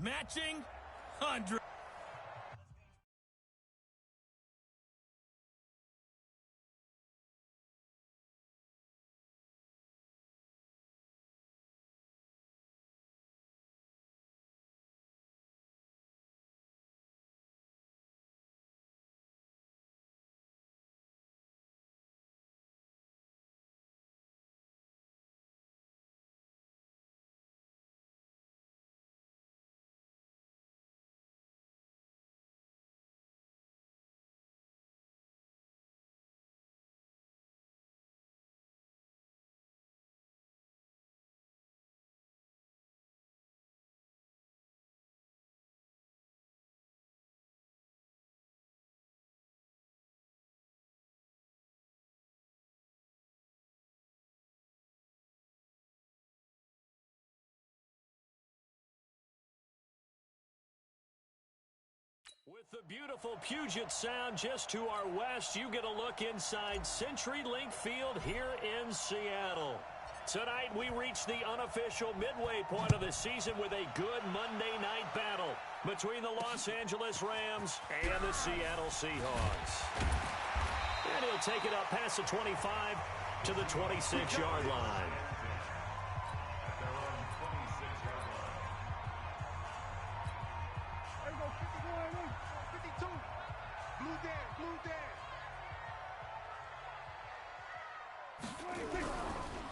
Matching 100. With the beautiful Puget Sound just to our west, you get a look inside CenturyLink Field here in Seattle. Tonight, we reach the unofficial midway point of the season with a good Monday night battle between the Los Angeles Rams and the Seattle Seahawks. And he'll take it up past the 25 to the 26-yard line.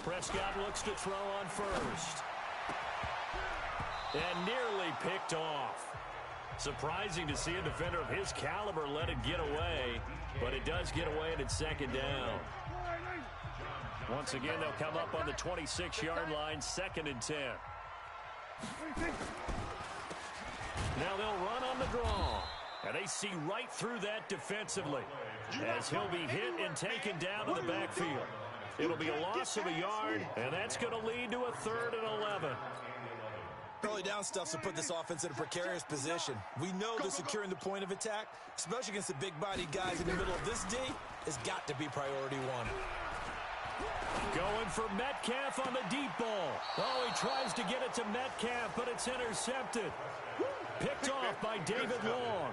Prescott looks to throw on first. And nearly picked off. Surprising to see a defender of his caliber let it get away, but it does get away and it's second down. Once again, they'll come up on the 26-yard line, 2nd and 10. Now they'll run on the draw. And they see right through that defensively as he'll be hit and taken down to the backfield. It'll be a loss of a yard, and that's going to lead to a 3rd and 11. Early down stuff to put this offense in a precarious position. We know that securing the point of attack, especially against the big-bodied guys in the middle of this D, has got to be priority one. Going for Metcalf on the deep ball. Oh, he tries to get it to Metcalf, but it's intercepted. Picked off by David Long.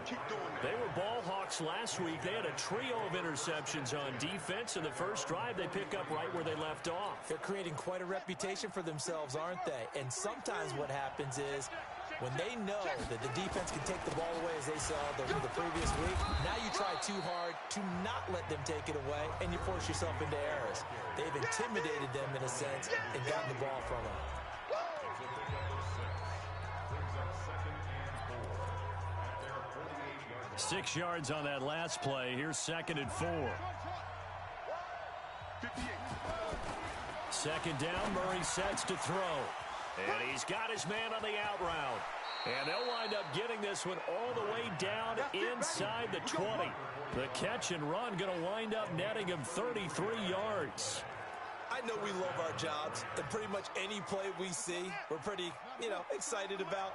They were ball hawks last week. They had a trio of interceptions on defense. In the first drive, they pick up right where they left off. They're creating quite a reputation for themselves, aren't they? And sometimes what happens is when they know that the defense can take the ball away as they saw the previous week, now you try too hard to not let them take it away, and you force yourself into errors. They've intimidated them in a sense and gotten the ball from them. 6 yards on that last play. Here's 2nd and 4. 2nd down, Murray sets to throw. And he's got his man on the out route. And they'll wind up getting this one all the way down inside the 20. The catch and run going to wind up netting him 33 yards. I know we love our jobs, and pretty much any play we see, we're pretty, excited about.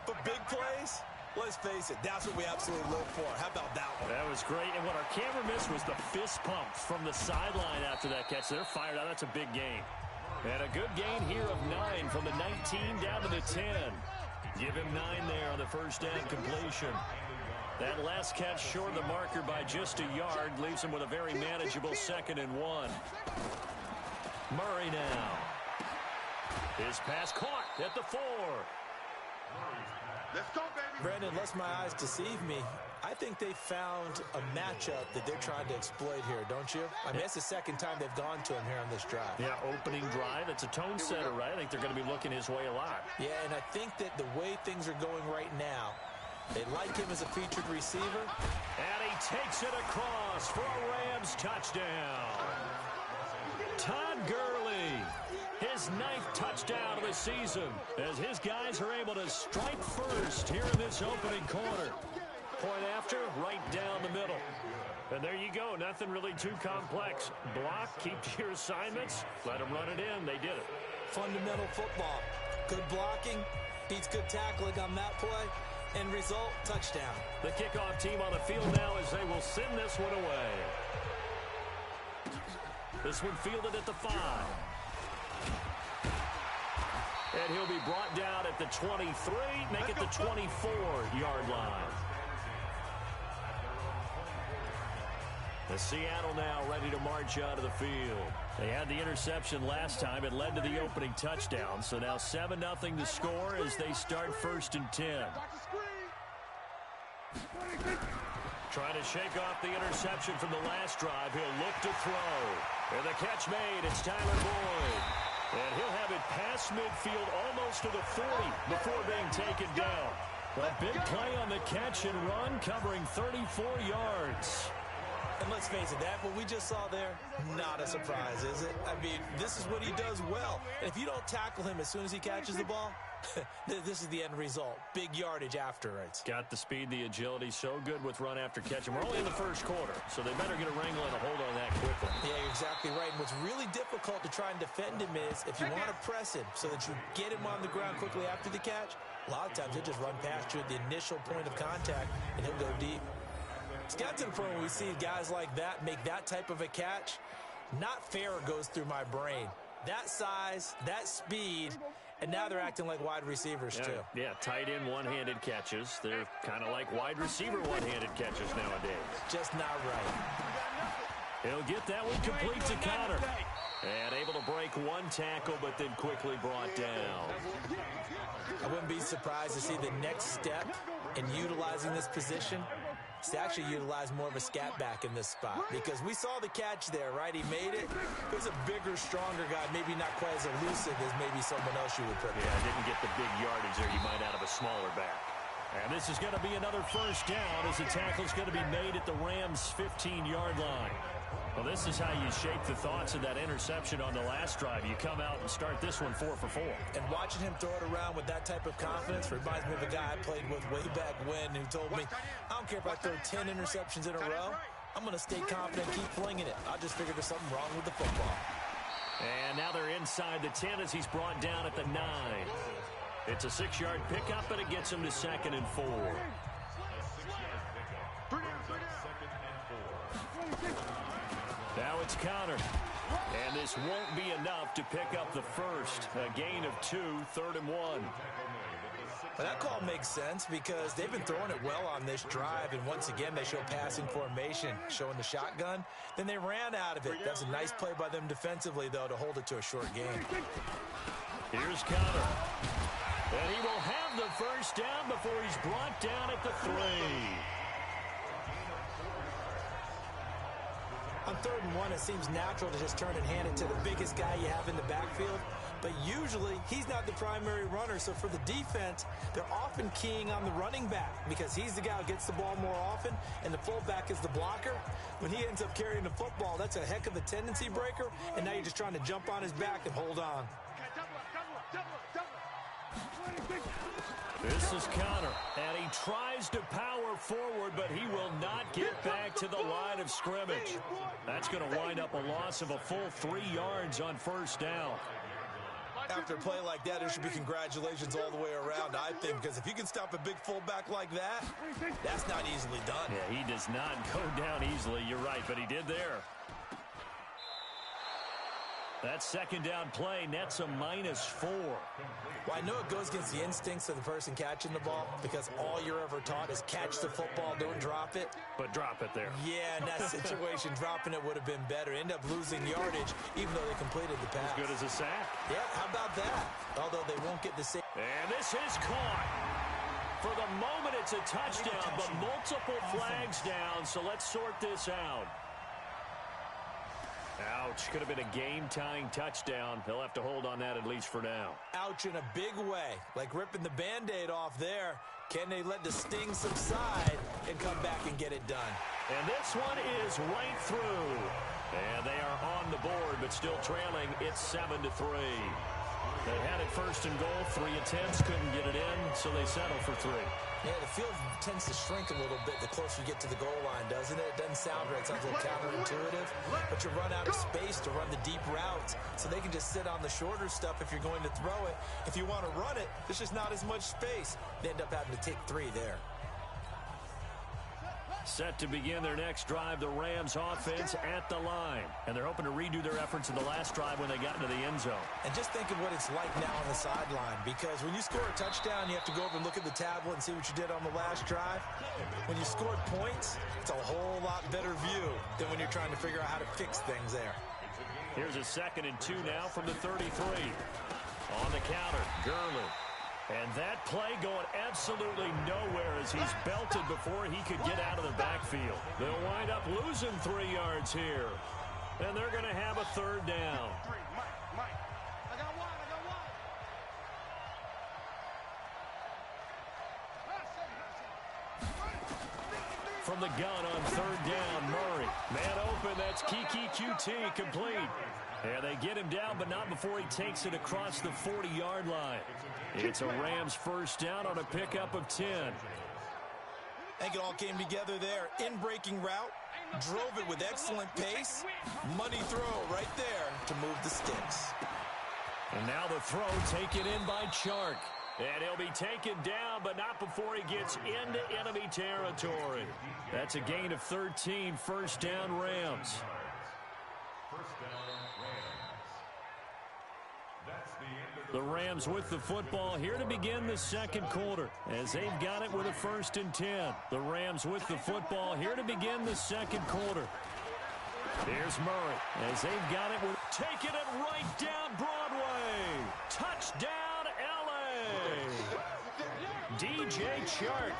But big plays, let's face it, that's what we absolutely live for. How about that one? That was great. And what our camera missed was the fist pump from the sideline after that catch. They're fired out. That's a big gain. And a good gain here of 9 from the 19 down to the 10. Give him 9 there on the first down completion. That last catch short of the marker by just a yard leaves him with a very manageable 2nd and 1. Murray now. His pass caught at the 4. Let's go, baby. Brandon, unless my eyes deceive me, I think they found a matchup that they're trying to exploit here, don't you? I mean, that's the second time they've gone to him here on this drive. Yeah, opening drive. It's a tone setter, right? I think they're going to be looking his way a lot. Yeah, and I think that the way things are going right now, they like him as a featured receiver. And he takes it across for a Rams touchdown. Todd Gurley, his 9th touchdown of the season, as his guys are able to strike first here in this opening quarter. Point after, right down the middle. And there you go, nothing really too complex. Block, keep to your assignments, let them run it in. They did it. Fundamental football. Good blocking, beats good tackling on that play. End result, touchdown. The kickoff team on the field now as they will send this one away. This one fielded at the 5. And he'll be brought down at the 23, make it the 24-yard line. The Seattle now ready to march out of the field. They had the interception last time. It led to the opening touchdown. So now 7-0 to score as they start 1st and 10. Trying to shake off the interception from the last drive. He'll look to throw. And the catch made. It's Tyler Boyd. And he'll have it past midfield almost to the 40 before being taken down. A big play on the catch and run, covering 34 yards. And let's face it, that what we just saw there, not a surprise, is it? I mean, this is what he does well. And if you don't tackle him as soon as he catches the ball, this is the end result. Big yardage after it. Got the speed, the agility, so good with run after catch. And we're only in the first quarter, so they better get a wrangle and a hold on that quickly. Yeah, you're exactly right. And what's really difficult to try and defend him is if you want to press him so that you get him on the ground quickly after the catch, a lot of times he'll just run past you at the initial point of contact, and he'll go deep. It's got to the point where we see guys like that make that type of a catch. Not fair goes through my brain. That size, that speed, and now they're acting like wide receivers too. Yeah, tight end one-handed catches. They're kind of like wide receiver one-handed catches nowadays. Just not right. He'll get that one complete to Connor. And able to break one tackle, but then quickly brought down. I wouldn't be surprised to see the next step in utilizing this position is to actually utilize more of a scat back in this spot. Because we saw the catch there, right? He made it. He was a bigger, stronger guy, maybe not quite as elusive as maybe someone else you would put there. Yeah, didn't get the big yardage there you might out of a smaller back. And this is going to be another first down as the tackle's going to be made at the Rams' 15-yard line. Well, this is how you shape the thoughts of that interception on the last drive. You come out and start this one 4 for 4. And watching him throw it around with that type of confidence reminds me of a guy I played with way back when who told me, I don't care if I throw 10 interceptions in a row, I'm going to stay confident and keep flinging it. I just figured there's something wrong with the football. And now they're inside the 10 as he's brought down at the 9. It's a 6-yard pickup, and it gets him to 2nd and 4. Now it's Connor. And this won't be enough to pick up the first. A gain of 2, 3rd and 1. Well, that call makes sense because they've been throwing it well on this drive, and once again they show passing formation, showing the shotgun. Then they ran out of it. That's a nice play by them defensively, though, to hold it to a short game. Here's Connor. And he will have the first down before he's brought down at the 3. On 3rd and 1, it seems natural to just turn and hand it to the biggest guy you have in the backfield. But usually, he's not the primary runner. So for the defense, they're often keying on the running back because he's the guy who gets the ball more often, and the fullback is the blocker. When he ends up carrying the football, that's a heck of a tendency breaker, and now you're just trying to jump on his back and hold on. This is Connor, and he tries to power forward, but he will not get back to the line of scrimmage. That's going to wind up a loss of a full 3 yards on 1st down. After a play like that, there should be congratulations all the way around, I think, because if you can stop a big fullback like that, that's not easily done. Yeah, he does not go down easily. You're right, but he did there. That 2nd down play nets a -4. Well, I know it goes against the instincts of the person catching the ball because all you're ever taught is catch the football, don't drop it. But drop it there. Yeah, in that situation, dropping it would have been better. End up losing yardage even though they completed the pass. As good as a sack. Yeah, how about that? Although they won't get the same. And this is caught. For the moment, it's a touchdown, but multiple flags down, so let's sort this out. Ouch. Could have been a game-tying touchdown. They'll have to hold on that at least for now. Ouch in a big way. Like ripping the Band-Aid off there. Can they let the sting subside and come back and get it done? And this one is right through. And they are on the board, but still trailing. It's 7-3. They had it 1st and goal. 3 attempts, couldn't get it in, so they settle for 3. Yeah, the field tends to shrink a little bit the closer you get to the goal line, doesn't it? It doesn't sound right. It sounds a little counterintuitive. But you run out of space to run the deep routes, so they can just sit on the shorter stuff if you're going to throw it. If you want to run it, there's just not as much space. They end up having to take 3 there. Set to begin their next drive, the Rams offense at the line. And they're hoping to redo their efforts in the last drive when they got into the end zone. And just think of what it's like now on the sideline, because when you score a touchdown, you have to go over and look at the tablet and see what you did on the last drive. When you scored points, it's a whole lot better view than when you're trying to figure out how to fix things there. Here's a 2nd and 2 now from the 33. On the counter, Gurley. And that play going absolutely nowhere as he's belted before he could get out of the backfield. They'll wind up losing 3 yards here. And they're going to have a 3rd down. From the gun on 3rd down, Murray. Man open, that's Kiki QT complete. And they get him down, but not before he takes it across the 40-yard line. It's a Rams 1st down on a pickup of 10. I think it all came together there. In-breaking route, drove it with excellent pace. Money throw right there to move the sticks. And now the throw taken in by Chark. And he'll be taken down, but not before he gets into enemy territory. That's a gain of 13, 1st down Rams. The Rams with the football here to begin the 2nd quarter as they've got it with a 1st and 10. The Rams with the football here to begin the 2nd quarter. Here's Murray as they've got it with taking it right down Broadway. Touchdown LA. DJ Chark,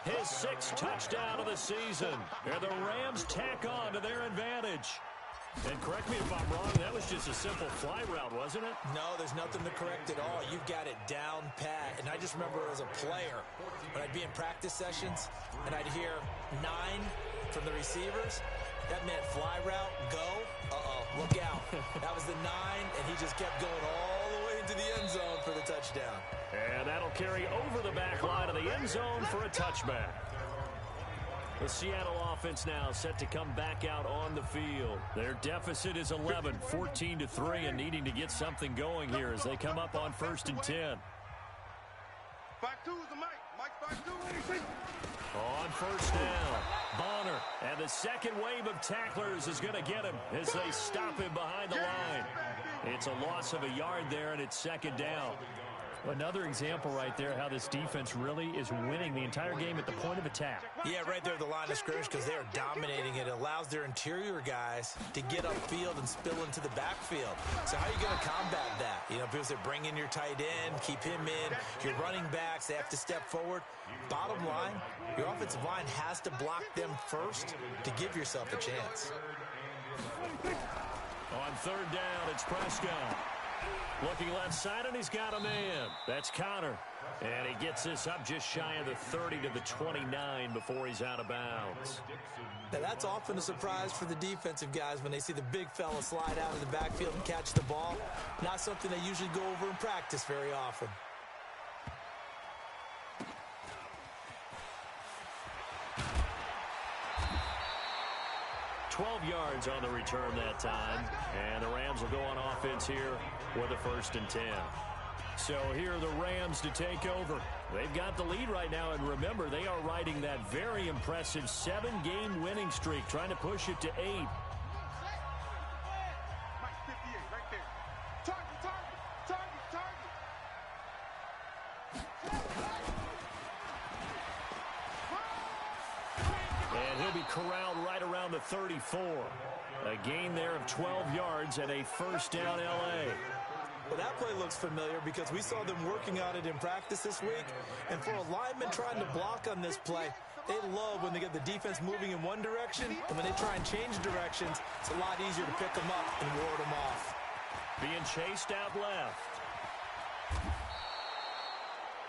his 6th touchdown of the season. And the Rams tack on to their advantage. And correct me if I'm wrong, that was just a simple fly route, wasn't it? No, there's nothing to correct at all. You've got it down pat. And I just remember as a player, when I'd be in practice sessions, and I'd hear 9 from the receivers, that meant fly route, go, look out. That was the 9, and he just kept going all the way into the end zone for the touchdown. And that'll carry over the back line of the end zone for a touchback. The Seattle offense now set to come back out on the field. Their deficit is 11, 14-3, and needing to get something going here as they come up on 1st and 10. Back two is the mic. Mike back two. On 1st down, Bonner. And the 2nd wave of tacklers is going to get him as they stop him behind the line. It's a loss of a yard there, and it's 2nd down. Another example right there how this defense really is winning the entire game at the point of attack. Yeah, right there at the line of scrimmage because they are dominating it. It allows their interior guys to get upfield and spill into the backfield. So how are you going to combat that? You know, people say bring in your tight end, keep him in. Your running backs, they have to step forward. Bottom line, your offensive line has to block them first to give yourself a chance. On 3rd down, it's Prescott. Looking left side, and he's got a man. That's Connor. And he gets this up just shy of the 30 to the 29 before he's out of bounds. Now, that's often a surprise for the defensive guys when they see the big fella slide out of the backfield and catch the ball. Not something they usually go over in practice very often. 12 yards on the return that time. And the Rams will go on offense here with a 1st and 10. So here are the Rams to take over. They've got the lead right now, and remember, they are riding that very impressive 7-game winning streak, trying to push it to 8. And he'll be corralled right around the 34. A gain there of 12 yards and a 1st down LA. Well, that play looks familiar because we saw them working on it in practice this week. And for a lineman trying to block on this play, they love when they get the defense moving in one direction. And when they try and change directions, it's a lot easier to pick them up and ward them off. Being chased out left.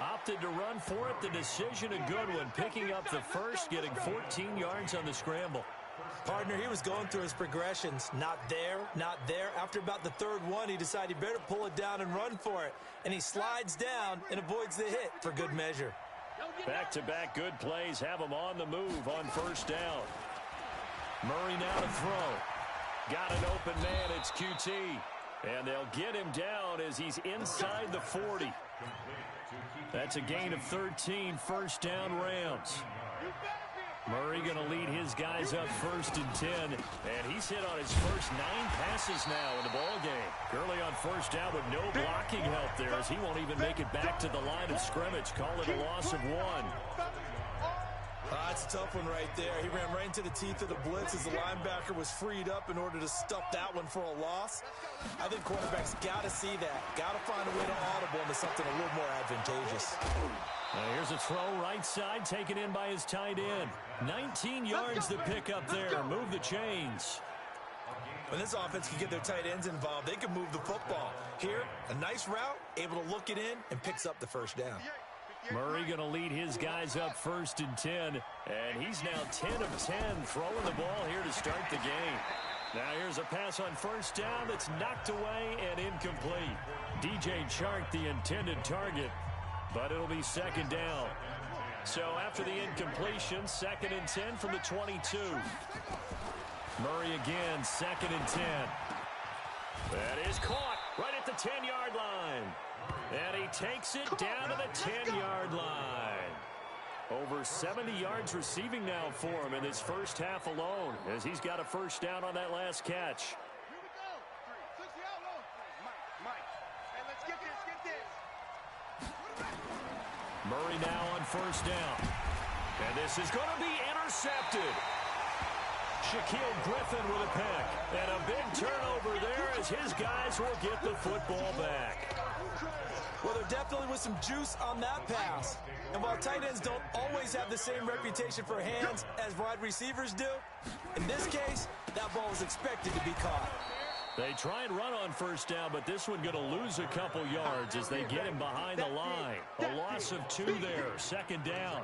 Opted to run for it. The decision a good one. Picking up the first, getting 14 yards on the scramble. Partner, he was going through his progressions. Not there, not there. After about the 3rd one, he decided he better pull it down and run for it. And he slides down and avoids the hit for good measure. Back-to-back good plays have him on the move on 1st down. Murray now to throw. Got an open man. It's QT. And they'll get him down as he's inside the 40. That's a gain of 13, 1st down Rams. Murray going to lead his guys up 1st and 10, and he's hit on his first 9 passes now in the ball game. Gurley on 1st down with no blocking help there, as he won't even make it back to the line of scrimmage. Call it a loss of 1. That's a tough one right there. He ran right into the teeth of the blitz as the linebacker was freed up in order to stuff that one for a loss. I think quarterbacks got to see that. Got to find a way to audible into something a little more advantageous. Here's a throw right side, taken in by his tight end. 19 yards to pick up there. Move the chains. When this offense can get their tight ends involved, they can move the football. Here, a nice route, able to look it in, and picks up the 1st down. Murray going to lead his guys up 1st and 10, and he's now 10 of 10 throwing the ball here to start the game. Now here's a pass on 1st down that's knocked away and incomplete. DJ Chark, the intended target, but it'll be 2nd down. So after the incompletion, 2nd and 10 from the 22. Murray again, 2nd and 10. That is caught right at the 10-yard line. And he takes it down to the 10-yard line. Over 70 yards receiving now for him in this first half alone, as he's got a 1st down on that last catch. Murray now on 1st down. And this is going to be intercepted. Shaquille Griffin with a pick. And a big turnover there as his guys will get the football back. Well, there definitely was some juice on that pass. And while tight ends don't always have the same reputation for hands as wide receivers do, in this case, that ball was expected to be caught. They try and run on 1st down, but this one going to lose a couple yards as they get him behind the line. A loss of 2 there, 2nd down.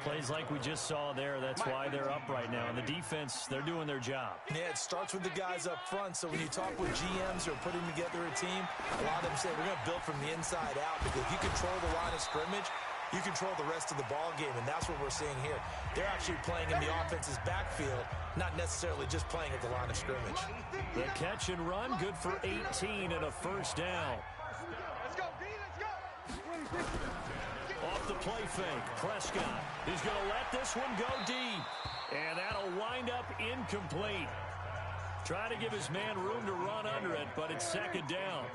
Plays like we just saw there, that's why they're up right now. And the defense, they're doing their job. Yeah, it starts with the guys up front. So when you talk with GMs who are putting together a team, a lot of them say we're going to build from the inside out, because if you control the line of scrimmage, you control the rest of the ball game, and that's what we're seeing here. They're actually playing in the offense's backfield, not necessarily just playing at the line of scrimmage. The catch and run, good for 18 and a 1st down. Let's go, D, let's go. Off the play fake, Prescott. He's going to let this one go deep. And that'll wind up incomplete. Trying to give his man room to run under it, but it's 2nd down.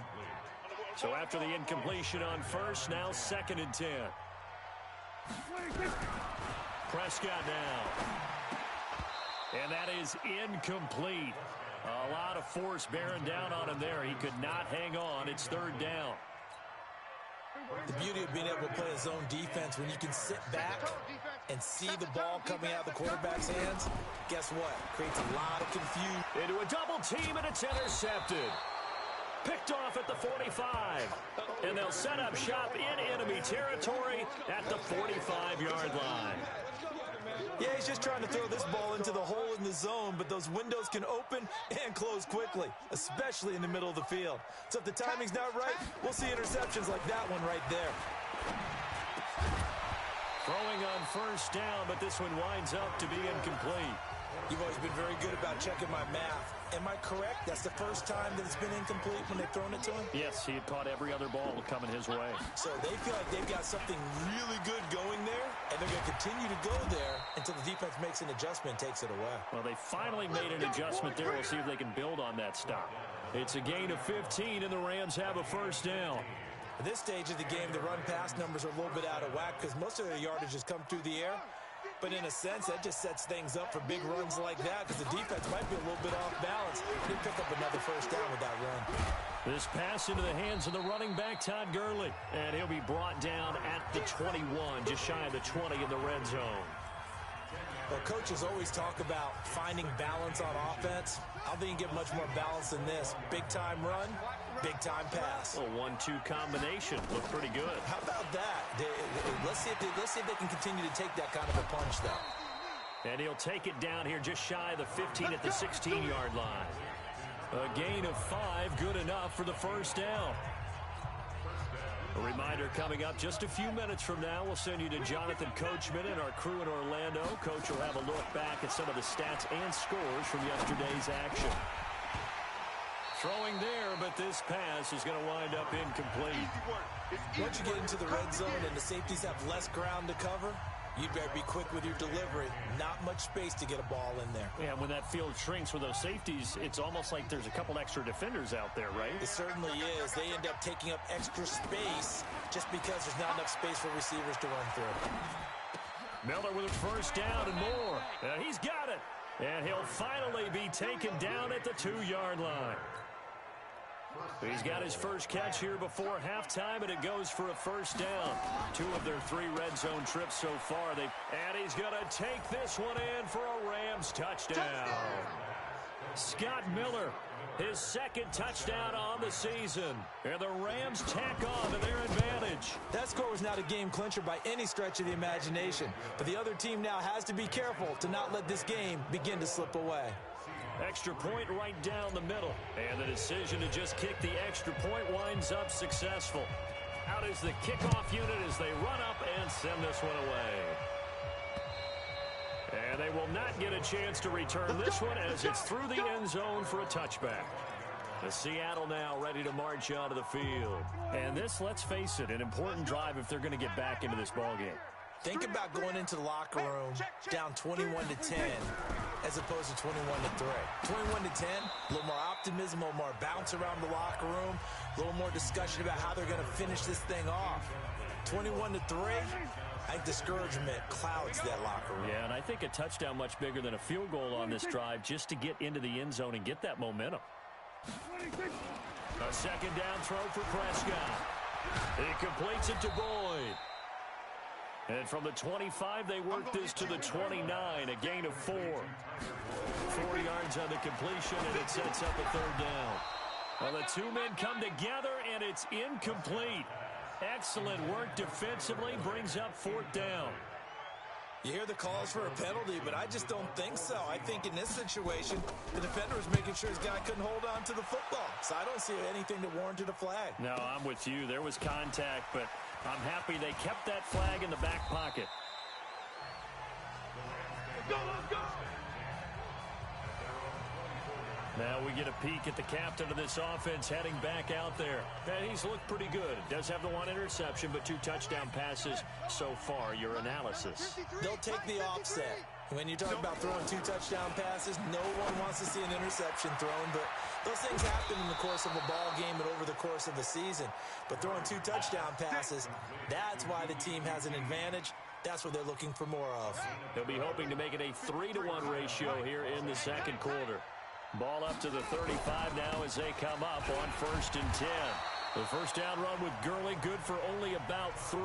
So after the incompletion on 1st, now 2nd and 10. Prescott now. And that is incomplete. A lot of force bearing down on him there. He could not hang on. It's 3rd down. The beauty of being able to play a zone defense, when you can sit back and see the ball coming out of the quarterback's hands, guess what? Creates a lot of confusion. Into a double team, and it's intercepted. Picked off at the 45. And they'll set up shop in enemy territory at the 45-yard line. Yeah, he's just trying to throw this ball into the hole in the zone, but those windows can open and close quickly, especially in the middle of the field. So if the timing's not right, we'll see interceptions like that one right there. Throwing on 1st down, but this one winds up to be incomplete. You've always been very good about checking my math. Am I correct? That's the first time that it's been incomplete when they've thrown it to him? Yes, he had caught every other ball coming his way. So they feel like they've got something really good going there, and they're going to continue to go there until the defense makes an adjustment and takes it away. Well, they finally made an adjustment there. We'll see if they can build on that stop. It's a gain of 15, and the Rams have a 1st down. At this stage of the game, the run-pass numbers are a little bit out of whack because most of their yardage has come through the air. But in a sense, that just sets things up for big runs like that because the defense might be a little bit off balance. They pick up another 1st down with that run. This pass into the hands of the running back, Todd Gurley. And he'll be brought down at the 21, just shy of the 20 in the red zone. Well, coaches always talk about finding balance on offense. I don't think you get much more balance than this. Big-time run, big-time pass. A 1-2 combination. Looked pretty good. How about that? Let's see if they can continue to take that kind of a punch, though. And he'll take it down here just shy of the 15 at the 16-yard line. A gain of 5, good enough for the 1st down. A reminder coming up just a few minutes from now. We'll send you to Jonathan Coachman and our crew in Orlando. Coach will have a look back at some of the stats and scores from yesterday's action. Throwing there, but this pass is going to wind up incomplete. Once you get into the red zone and the safeties have less ground to cover, You better be quick with your delivery. Not much space to get a ball in there. Yeah, when that field shrinks with those safeties, it's almost like there's a couple extra defenders out there, right? It certainly is. They end up taking up extra space just because there's not enough space for receivers to run through. Miller with a first down and more. And he's got it. And he'll finally be taken down at the 2-yard line. He's got his first catch here before halftime, and it goes for a first down. 2 of their 3 red zone trips so far. And he's going to take this one in for a Rams touchdown. Scott Miller, his second touchdown on the season. And the Rams tack on to their advantage. That score was not a game clincher by any stretch of the imagination. But the other team now has to be careful to not let this game begin to slip away. Extra point right down the middle. And the decision to just kick the extra point winds up successful. Out is the kickoff unit as they run up and send this one away. And they will not get a chance to return this one as it's through the end zone for a touchback. The Seattle now ready to march onto the field. And this, let's face it, an important drive if they're going to get back into this ballgame. Think about going into the locker room down 21-10 as opposed to 21-3. 21-10, a little more optimism, a little more bounce around the locker room, a little more discussion about how they're going to finish this thing off. 21-3, I think discouragement clouds that locker room. Yeah, and I think a touchdown much bigger than a field goal on this drive just to get into the end zone and get that momentum. A second down throw for Prescott. He completes it to Boyd. And from the 25, they work this to the 29, a gain of 4. 4 yards on the completion, and it sets up a third down. Well, the 2 men come together, and it's incomplete. Excellent work defensively, brings up 4th down. You hear the calls for a penalty, but I just don't think so. I think in this situation, the defender was making sure his guy couldn't hold on to the football. So I don't see anything that warranted a flag. No, I'm with you. There was contact, but I'm happy they kept that flag in the back pocket. Let's go, let's go. Now we get a peek at the captain of this offense heading back out there. And he's looked pretty good. Does have the 1 interception, but 2 touchdown passes so far. Your analysis. They'll take the offset. When you talk about throwing 2 touchdown passes, no one wants to see an interception thrown, but those things happen in the course of a ball game and over the course of a season. But throwing 2 touchdown passes, that's why the team has an advantage. That's what they're looking for more of. They'll be hoping to make it a 3-to-1 ratio here in the second quarter. Ball up to the 35 now as they come up on 1st and 10. The first down run with Gurley, good for only about 3.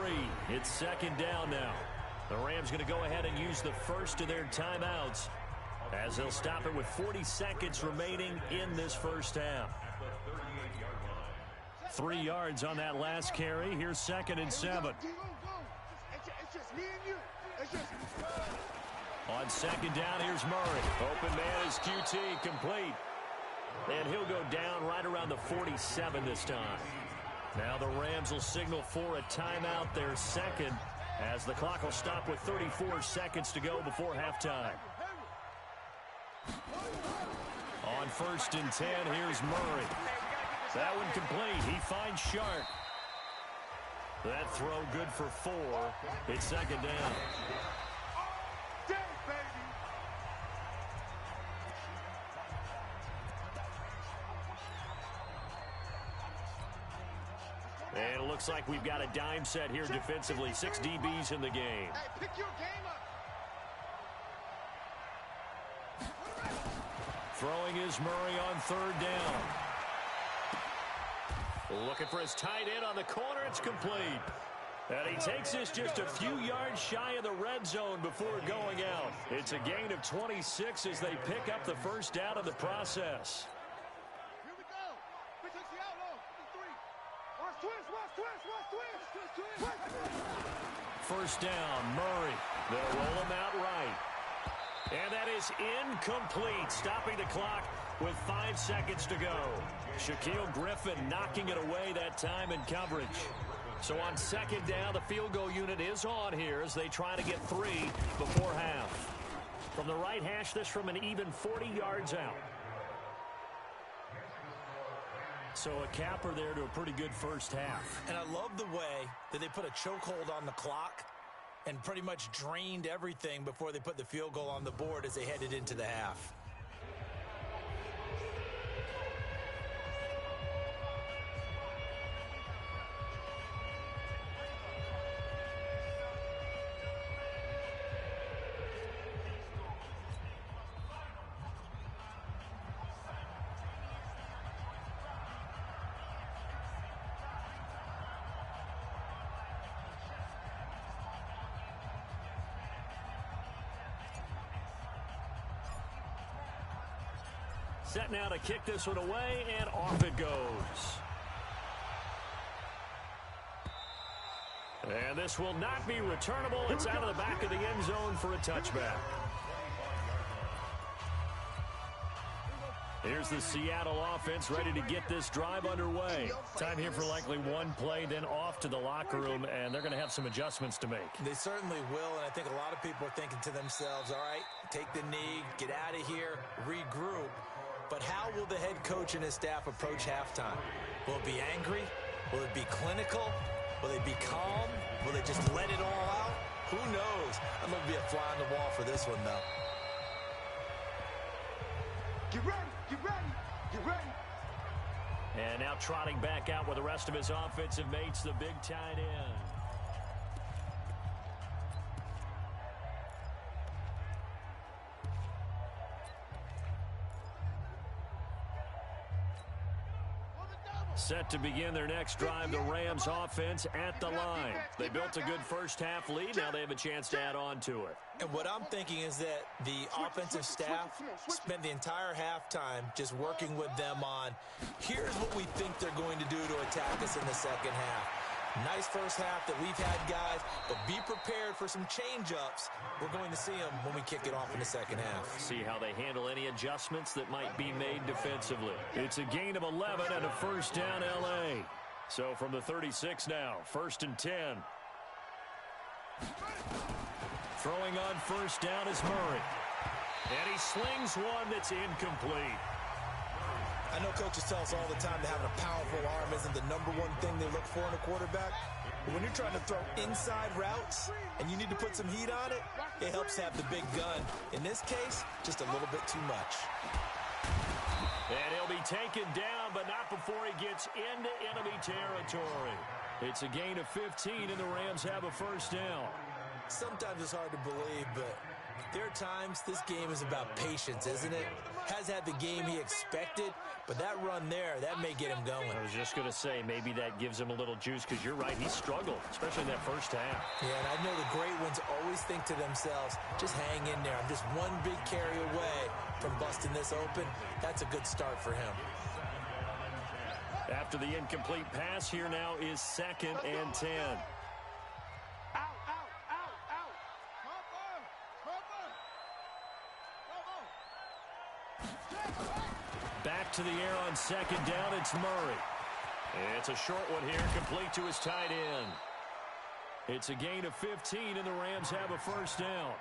It's second down now. The Rams going to go ahead and use the first of their timeouts as they'll stop it with 40 seconds remaining in this first half. 3 yards on that last carry. Here's 2nd and 7. It's just me and you. It's just... On 2nd down, here's Murray. Open man is QT, complete. And he'll go down right around the 47 this time. Now the Rams will signal for a timeout, their second, as the clock will stop with 34 seconds to go before halftime. On 1st and 10, here's Murray. That one complete. He finds Sharp. That throw good for 4. It's 2nd down. And it looks like we've got a dime set here defensively. 6 DBs in the game. Hey, pick your game up. Throwing is Murray on 3rd down. Looking for his tight end on the corner. It's complete. And he takes this just a few yards shy of the red zone before going out. It's a gain of 26 as they pick up the first down in the process. Here we go. We take the outlaw. 3. Watch twist. First down, Murray. They'll roll him out right. And that is incomplete, stopping the clock with 5 seconds to go. Shaquille Griffin knocking it away that time in coverage. So on 2nd down, the field goal unit is on here as they try to get 3 before half. From the right hash, this from an even 40 yards out. So a capper there to a pretty good first half. And I love the way that they put a chokehold on the clock and pretty much drained everything before they put the field goal on the board as they headed into the half. Set now to kick this one away, and off it goes. And this will not be returnable. It's out of the back of the end zone for a touchback. Here's the Seattle offense ready to get this drive underway. Time here for likely one play, then off to the locker room, and they're going to have some adjustments to make. They certainly will, and I think a lot of people are thinking to themselves, all right, take the knee, get out of here, regroup. But how will the head coach and his staff approach halftime? Will it be angry? Will it be clinical? Will they be calm? Will they just let it all out? Who knows? I'm going to be a fly on the wall for this one, though. Get ready, get ready, get ready. And now trotting back out with the rest of his offensive mates, the big tight end. Set to begin their next drive, the Rams offense at the line. They built a good first half lead. Now they have a chance to add on to it. And what I'm thinking is that the offensive staff spent the entire halftime just working with them on, here's what we think they're going to do to attack us in the second half. Nice first half that we've had, guys, but be prepared for some change-ups. We're going to see them when we kick it off in the second half. See how they handle any adjustments that might be made defensively. It's a gain of 11 and a first down L.A. So from the 36 now, 1st and 10. Throwing on first down is Murray. And he slings one that's incomplete. I know coaches tell us all the time that having a powerful arm isn't the number one thing they look for in a quarterback. But when you're trying to throw inside routes and you need to put some heat on it, it helps to have the big gun. In this case, just a little bit too much. And he'll be taken down, but not before he gets into enemy territory. It's a gain of 15, and the Rams have a first down. Sometimes it's hard to believe, but there are times this game is about patience, isn't it? Has had the game he expected, but that run there, that may get him going. I was just going to say, maybe that gives him a little juice, because you're right, he struggled, especially in that first half. Yeah, and I know the great ones always think to themselves, just hang in there. I'm just one big carry away from busting this open. That's a good start for him. After the incomplete pass, here now is 2nd and 10. Back to the air on 2nd down, it's Murray. It's a short one here, complete to his tight end. It's a gain of 15, and the Rams have a first down.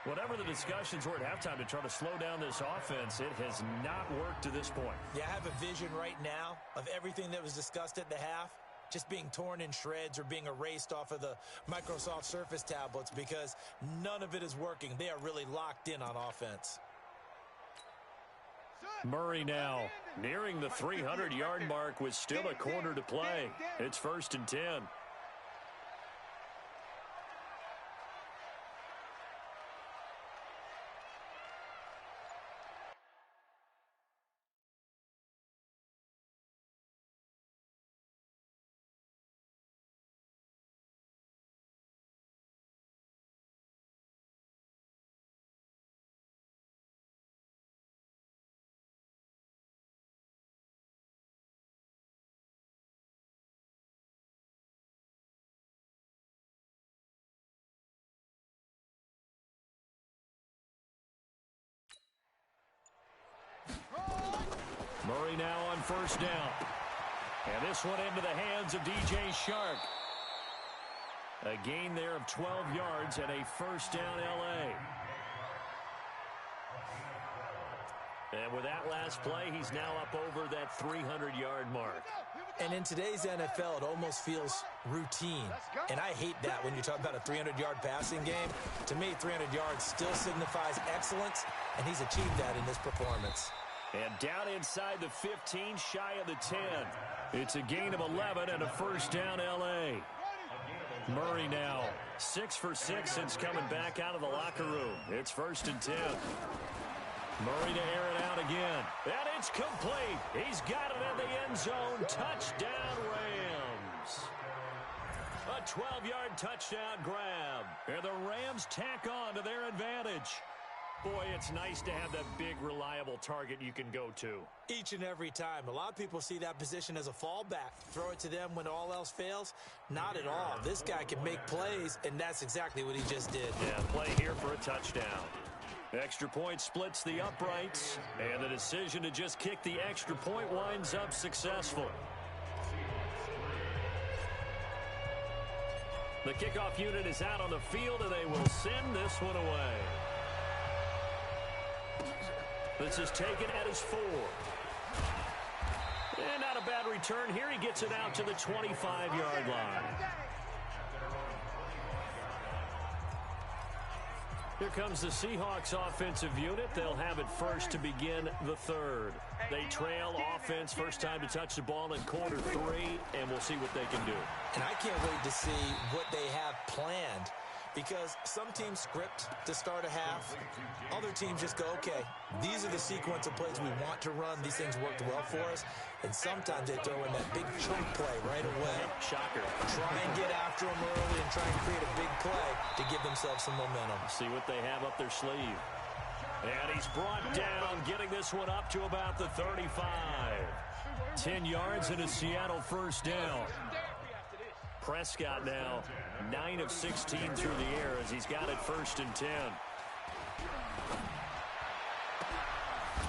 Whatever the discussions were at halftime to try to slow down this offense, it has not worked to this point. Yeah, I have a vision right now of everything that was discussed at the half just being torn in shreds or being erased off of the Microsoft Surface tablets because none of it is working. They are really locked in on offense. Murray now nearing the 300-yard mark with still a quarter to play. It's 1st and 10. Murray now on first down. And this one into the hands of DJ Shark. A gain there of 12 yards and a first down L.A. And with that last play, he's now up over that 300-yard mark. And in today's NFL, it almost feels routine. And I hate that when you talk about a 300-yard passing game. To me, 300 yards still signifies excellence, and he's achieved that in this performance. And down inside the 15, shy of the 10. It's a gain of 11 and a first down, L.A. Murray now 6 for 6 since coming back out of the locker room. It's 1st and 10. Murray to air it out again. And it's complete. He's got it in the end zone. Touchdown, Rams. A 12-yard touchdown grab. And the Rams tack on to their advantage. Boy, it's nice to have that big, reliable target you can go to. Each and every time. A lot of people see that position as a fallback. Throw it to them when all else fails. Not at all. This guy can make plays, and that's exactly what he just did. Yeah, play here for a touchdown. Extra point splits the uprights, and the decision to just kick the extra point winds up successful. The kickoff unit is out on the field, and they will send this one away. This is taken at his 4. And not a bad return here. He gets it out to the 25-yard line. Here comes the Seahawks offensive unit. They'll have it first to begin the third. They trail offense, first time to touch the ball in quarter 3, and we'll see what they can do. And I can't wait to see what they have planned, because some teams script to start a half. Other teams just go, okay, these are the sequence of plays we want to run. These things worked well for us. And sometimes they throw in that big chunk play right away. Shocker. Try and get after them early and try and create a big play to give themselves some momentum. See what they have up their sleeve. And he's brought down, getting this one up to about the 35. 10 yards and a Seattle first down. Prescott now 9 of 16 through the air as he's got it 1st and 10.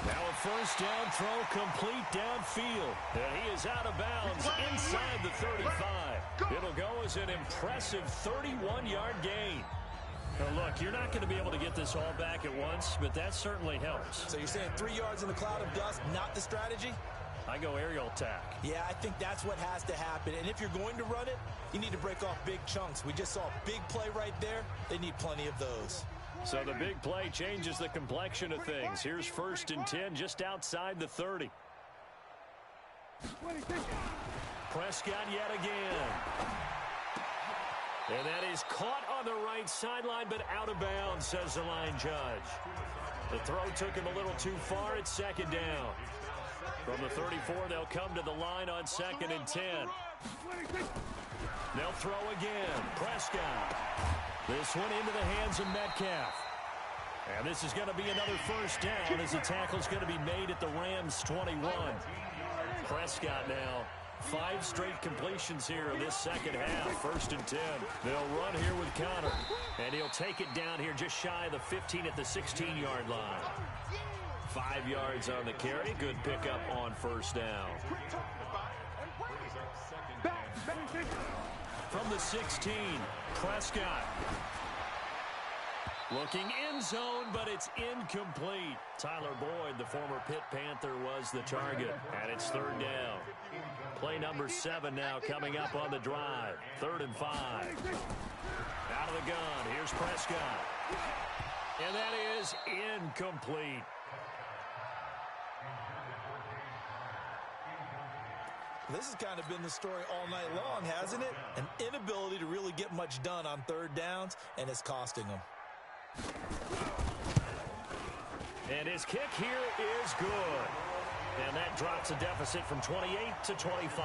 Now a first down throw complete downfield. And he is out of bounds inside the 35. It'll go as an impressive 31-yard gain. Now look, you're not going to be able to get this all back at once, but that certainly helps. So you're saying 3 yards in the cloud of dust, not the strategy? I go aerial attack. Yeah, I think that's what has to happen. And if you're going to run it, you need to break off big chunks. We just saw a big play right there. They need plenty of those. So the big play changes the complexion of things. Here's 1st and 10 just outside the 30. Prescott yet again. And that is caught on the right sideline, but out of bounds, says the line judge. The throw took him a little too far. It's 2nd down. From the 34, they'll come to the line on 2nd and 10. They'll throw again. Prescott. This one into the hands of Metcalf. And this is going to be another first down as the tackle's going to be made at the Rams' 21. Prescott now 5 straight completions here in this second half. 1st and 10. They'll run here with Connor. And he'll take it down here just shy of the 15 at the 16-yard line. 5 yards on the carry. Good pickup on 1st down. From the 16, Prescott. Looking end zone, but it's incomplete. Tyler Boyd, the former Pitt Panther, was the target. And it's 3rd down. Play number 7 now coming up on the drive. 3rd and 5. Out of the gun. Here's Prescott. And that is incomplete. This has kind of been the story all night long, hasn't it? An inability to really get much done on 3rd downs, and it's costing them. And his kick here is good. And that drops the deficit from 28 to 25.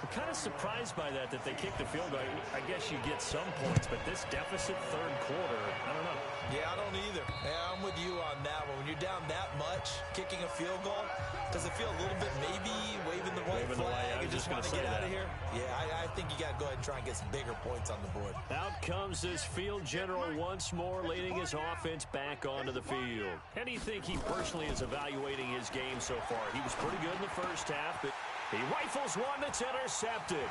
I'm kind of surprised by that they kicked the field goal. I guess you get some points, but this deficit 3rd quarter, I don't know. Yeah, I don't either. Yeah, I'm with you on that one. When you're down that much, kicking a field goal, does it feel a little bit maybe waving the white flag and just want to get out of here? Yeah, I think you got to go ahead and try and get some bigger points on the board. Out comes this field general once more, leading his offense back onto the field. How do you think he personally is evaluating his game so far? He was pretty good in the first half, but he rifles one that's intercepted.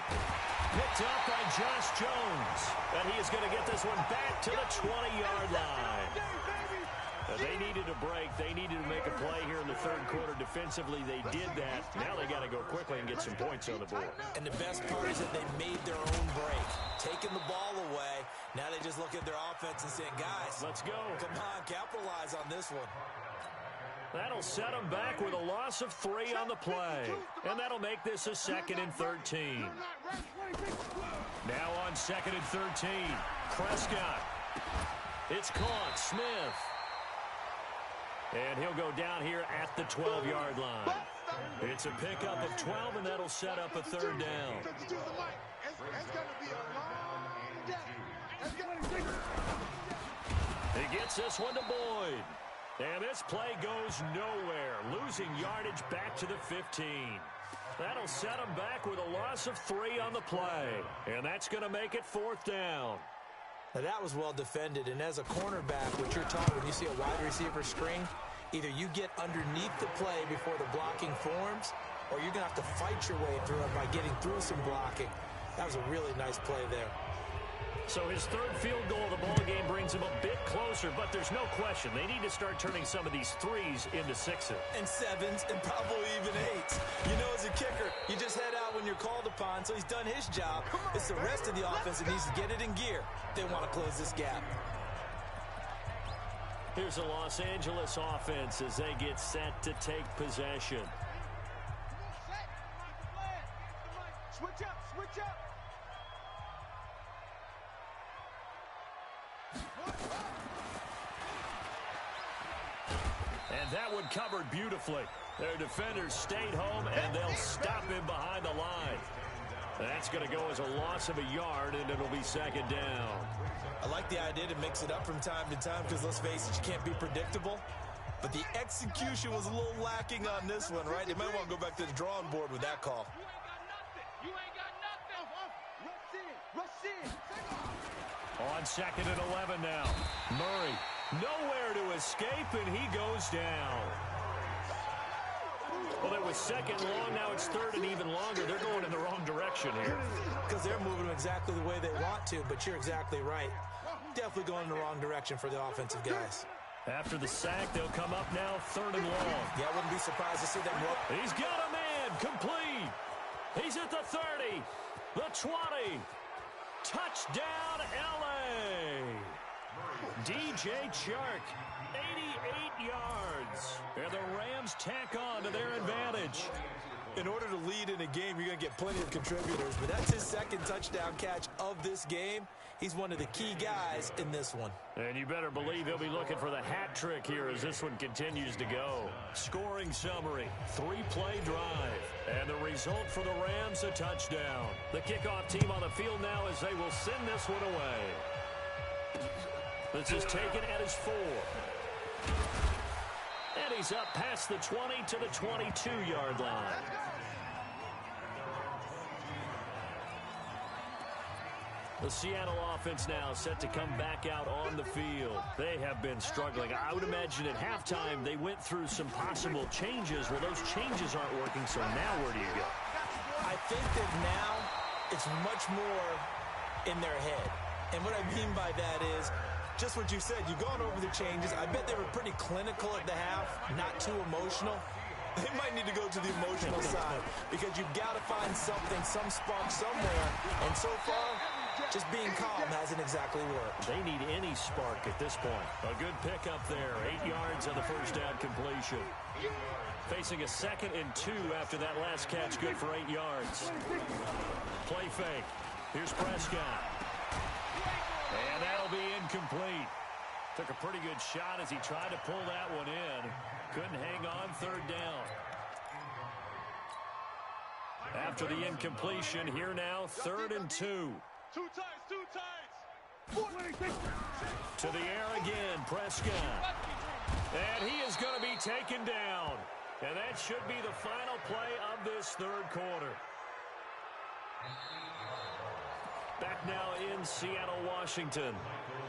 Picked up by Josh Jones. And he is going to get this one back to the 20-yard line. They needed a break. They needed to make a play here in the third quarter. Defensively, they did that. Now they got to go quickly and get some points on the board. And the best part is that they made their own break, taking the ball away. Now they just look at their offense and saying, guys, let's go. Come on, capitalize on this one. That'll set them back with a loss of 3 on the play. And that'll make this a 2nd and 13. Now on 2nd and 13, Prescott. It's caught, Smith. And he'll go down here at the 12-yard line. It's a pickup of 12, and that'll set up a 3rd down. He gets this one to Boyd. And this play goes nowhere, losing yardage back to the 15. That'll set them back with a loss of 3 on the play. And that's going to make it 4th down. Now that was well defended, and as a cornerback, what you're taught when you see a wide receiver screen, either you get underneath the play before the blocking forms, or you're going to have to fight your way through it by getting through some blocking. That was a really nice play there. So his 3rd field goal of the ball game brings him a bit closer, but there's no question they need to start turning some of these 3s into 6s. And 7s, and probably even 8s. You know, as a kicker, you just head out when you're called upon, so he's done his job. It's the rest of the offense that needs to get it in gear. They want to close this gap. Here's the Los Angeles offense as they get set to take possession. Switch up, switch up. And that one covered beautifully. Their defenders stayed home, and they'll stop him behind the line. That's going to go as a loss of a yard, and it'll be 2nd down. I like the idea to mix it up from time to time because, let's face it, you can't be predictable. But the execution was a little lacking on this one, right? They might want to go back to the drawing board with that call. You ain't got nothing. Rush in. On 2nd and 11 now. Murray, nowhere to escape, and he goes down. Well, it was 2nd long. Now it's 3rd and even longer. They're going in the wrong direction here. Because they're moving exactly the way they want to, but you're exactly right. Definitely going in the wrong direction for the offensive guys. After the sack, they'll come up now 3rd and long. Yeah, I wouldn't be surprised to see them roll. He's got a man, complete. He's at the 30, the 20. Touchdown, L.A. DJ Chark, 88 yards. And the Rams tack on to their advantage. In order to lead in a game, you're going to get plenty of contributors, but that's his 2nd touchdown catch of this game. He's one of the key guys in this one. And you better believe he'll be looking for the hat trick here as this one continues to go. Scoring summary, 3-play drive. And the result for the Rams, a touchdown. The kickoff team on the field now as they will send this one away. This is taken at his 4. And he's up past the 20 to the 22-yard line. The Seattle offense now set to come back out on the field. They have been struggling. I would imagine at halftime they went through some possible changes. Well, those changes aren't working, so now where do you go? I think that now it's much more in their head. And what I mean by that is just what you said. You've gone over the changes. I bet they were pretty clinical at the half, not too emotional. They might need to go to the emotional side because you've got to find something, some spark somewhere. And so far, just being calm hasn't exactly worked. They need any spark at this point. A good pickup there. 8 yards on the first down completion. Facing a 2nd and 2 after that last catch. Good for 8 yards. Play fake. Here's Prescott. And that'll be incomplete. Took a pretty good shot as he tried to pull that one in. Couldn't hang on, 3rd down. After the incompletion, here now, 3rd and 2. Two tights. To the air again, Prescott. And he is going to be taken down. And that should be the final play of this 3rd quarter. Back now in Seattle, Washington.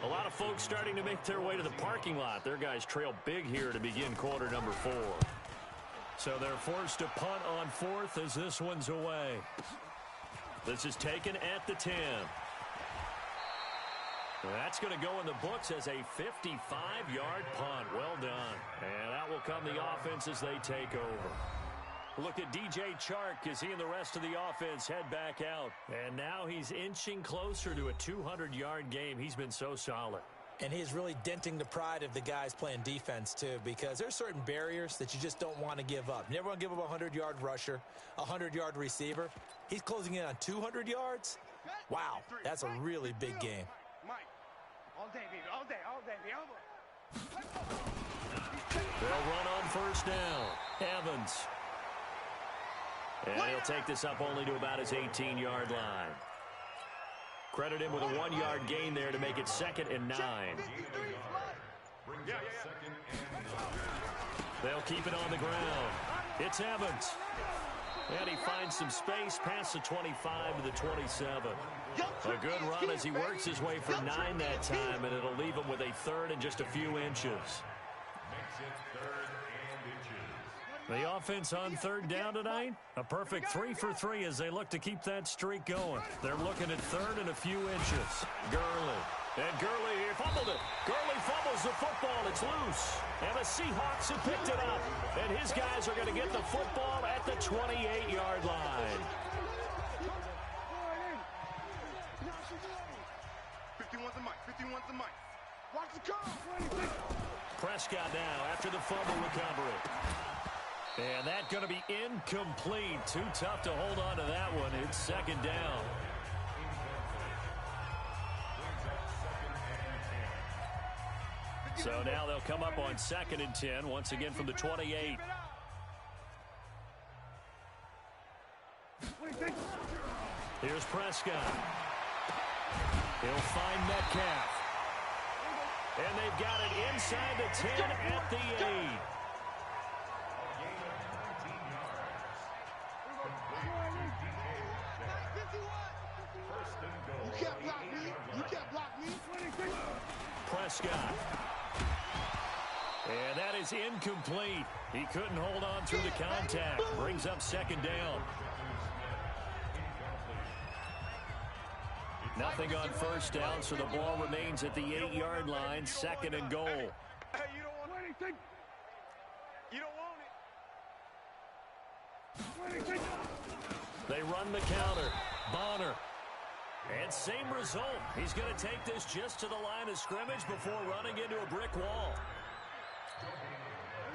A lot of folks starting to make their way to the parking lot. Their guys trail big here to begin quarter number 4. So they're forced to punt on 4th as this one's away. This is taken at the 10. That's going to go in the books as a 55-yard punt. Well done. And that will come the offense as they take over. Look at DJ Chark as he and the rest of the offense head back out. And now he's inching closer to a 200-yard game. He's been so solid. And he's really denting the pride of the guys playing defense, too, because there's certain barriers that you just don't want to give up. You never want to give up a 100-yard rusher, a 100-yard receiver. He's closing in on 200 yards. Wow, that's a really big game. Mike, all day, baby, all day, all day, baby. They'll run on first down. Evans. And he'll take this up only to about his 18-yard line. Credit him with a 1-yard gain there to make it 2nd and 9. They'll keep it on the ground. It's Evans. And he finds some space past the 25 to the 27. A good run as he works his way for 9 that time, and it'll leave him with a 3rd and just a few inches. The offense on 3rd down tonight, a perfect 3 for 3 as they look to keep that streak going. They're looking at 3rd and a few inches. Gurley. And Gurley here fumbled it. Gurley fumbles the football. It's loose. And the Seahawks have picked it up. And his guys are going to get the football at the 28-yard line. 51's the mic. 51's the mic. Watch the car. Prescott now after the fumble recovery. And that's going to be incomplete. Too tough to hold on to that one. It's 2nd down. So now they'll come up on 2nd and 10, once again from the 28. Here's Prescott. He'll find Metcalf. And they've got it inside the 10 at the 8. You can't block me. You can't block me. Prescott. And that is incomplete. He couldn't hold on through the contact. Brings up 2nd down. Nothing on first down, so the ball remains at the 8-yard line, 2nd and goal. Hey, you don't want anything. You don't want it. They run the counter. Bonner. And same result. He's going to take this just to the line of scrimmage before running into a brick wall.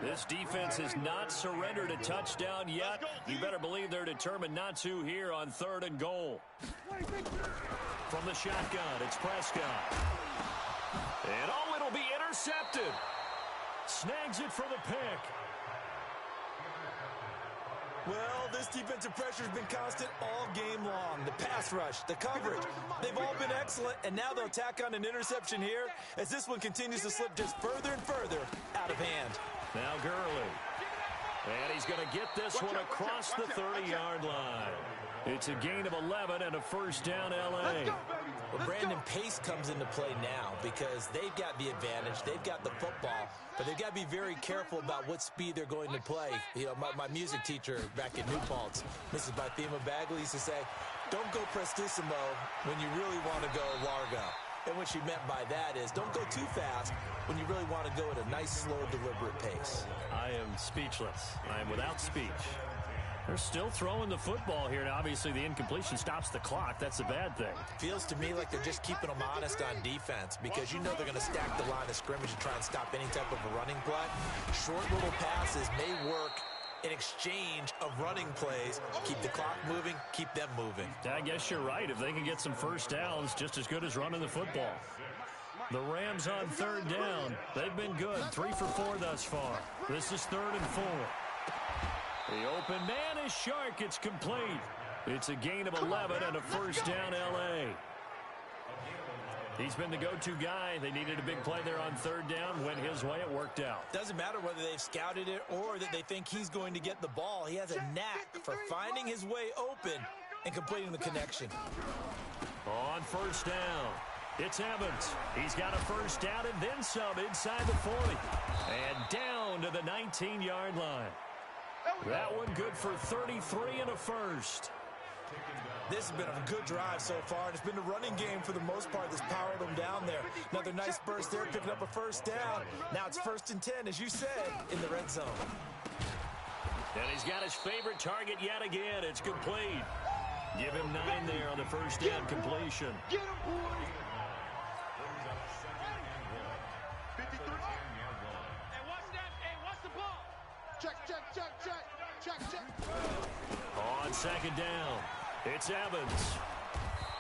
This defense has not surrendered a touchdown yet. You better believe they're determined not to here on 3rd and goal. From the shotgun, it's Prescott. And oh, it'll be intercepted. Snags it for the pick. Well, this defensive pressure has been constant all game long. The pass rush, the coverage, they've all been excellent, and now they'll tack on an interception here as this one continues to slip just further and further out of hand. Now Gurley. And he's going to get this one across the 30-yard line. It's a gain of 11 and a first down, L.A. Well, Brandon, pace comes into play now because they've got the advantage. They've got the football, but they've got to be very careful about what speed they're going to play. You know, my music teacher back in New Paltz, Mrs. Bathema Bagley, used to say, don't go prestissimo when you really want to go largo. And what she meant by that is don't go too fast when you really want to go at a nice, slow, deliberate pace. I am speechless. I am without speech. They're still throwing the football here, and obviously the incompletion stops the clock. That's a bad thing. Feels to me like they're just keeping them honest on defense because you know they're going to stack the line of scrimmage and try and stop any type of a running play. Short little passes may work in exchange of running plays. Keep the clock moving, keep them moving. I guess you're right. If they can get some first downs, just as good as running the football. The Rams on 3rd down. They've been good. 3 for 4 thus far. This is 3rd and 4. The open man is Shark. It's complete. It's a gain of 11 and a first down, L.A. He's been the go-to guy. They needed a big play there on 3rd down. Went his way. It worked out. Doesn't matter whether they've scouted it or that they think he's going to get the ball. He has a knack for finding his way open and completing the connection. On first down, it's Evans. He's got a first down and then some inside the 40. And down to the 19-yard line. That one good for 33 and a first. This has been a good drive so far, and it's been the running game for the most part that's powered them down there. Another nice burst there, picking up a first down. Now it's 1st and 10, as you said, in the red zone. And he's got his favorite target yet again. It's complete. Give him 9 there on the first down completion. Get him, boys! 53. Hey, watch that. Hey, watch the ball. Check. On 2nd down, it's Evans.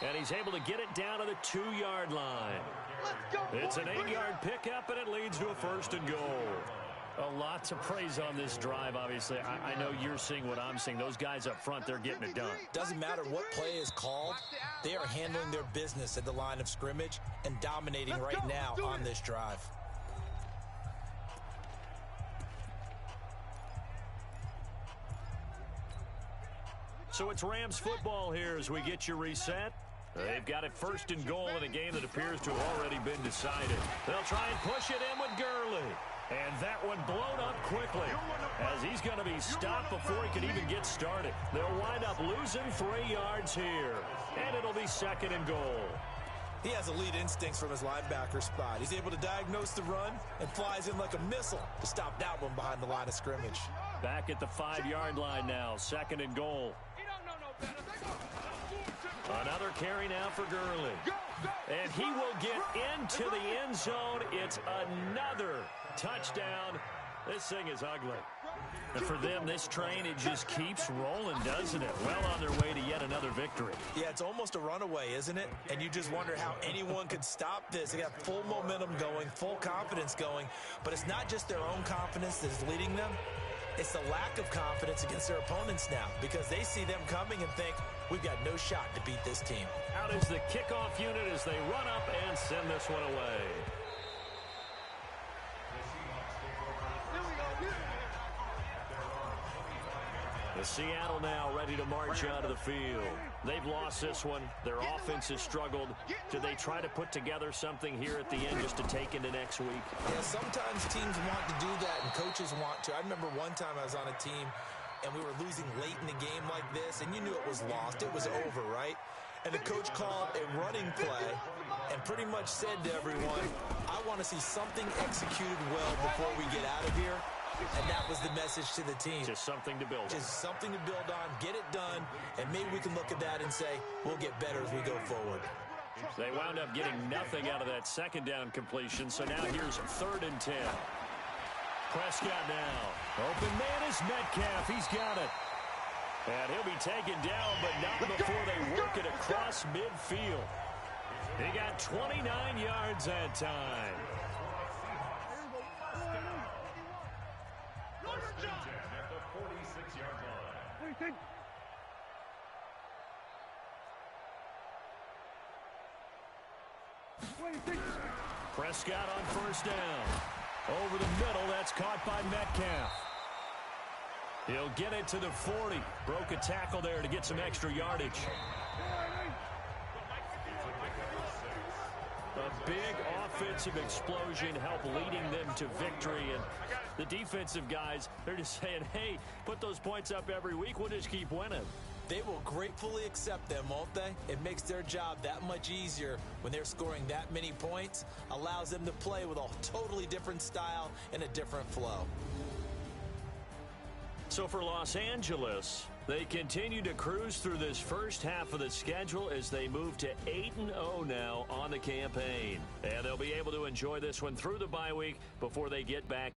And he's able to get it down to the 2-yard line. Let's go, It's an boys. 8-yard pickup, and it leads to a 1st and goal. A lot to praise on this drive, obviously. I know you're seeing what I'm seeing. Those guys up front, they're getting it done. Doesn't matter what play is called, they are handling their business at the line of scrimmage and dominating right now on this drive. So it's Rams football here as we get you reset. They've got it 1st and goal in a game that appears to have already been decided. They'll try and push it in with Gurley. And that one blown up quickly as he's going to be stopped before he can even get started. They'll wind up losing 3 yards here. And it'll be 2nd and goal. He has elite instincts from his linebacker spot. He's able to diagnose the run and flies in like a missile to stop that one behind the line of scrimmage. Back at the 5-yard line now, 2nd and goal. He don't know no better. Another carry now for Gurley. And he will get into the end zone. It's another touchdown. This thing is ugly. And for them, this train, it just keeps rolling, doesn't it? Well on their way to yet another victory. Yeah, it's almost a runaway, isn't it? And you just wonder how anyone could stop this. They got full momentum going, full confidence going. But it's not just their own confidence that's leading them. It's the lack of confidence against their opponents now because they see them coming and think, we've got no shot to beat this team. Out is the kickoff unit as they run up and send this one away. The Seattle now ready to march out of the field. They've lost this one. Their offense has struggled. Do they try to put together something here at the end just to take into next week? Yeah, sometimes teams want to do that and coaches want to. I remember one time I was on a team and we were losing late in the game like this, and you knew it was lost. It was over, right? And the coach called a running play and pretty much said to everyone, I want to see something executed well before we get out of here. And that was the message to the team. Just something to build on. Just something to build on, get it done, and maybe we can look at that and say, we'll get better as we go forward. They wound up getting nothing out of that 2nd down completion, so now here's 3rd and 10. Prescott now. Open man is Metcalf. He's got it. And he'll be taken down, but not before they work it across midfield. He got 29 yards that time. Prescott on 1st down. Over the middle, that's caught by Metcalf. He'll get it to the 40. Broke a tackle there to get some extra yardage. A big offensive explosion helped leading them to victory. And the defensive guys, they're just saying, hey, put those points up every week. We'll just keep winning. They will gratefully accept them, won't they? It makes their job that much easier when they're scoring that many points. Allows them to play with a totally different style and a different flow. So for Los Angeles, they continue to cruise through this first half of the schedule as they move to 8-0 now on the campaign. And they'll be able to enjoy this one through the bye week before they get back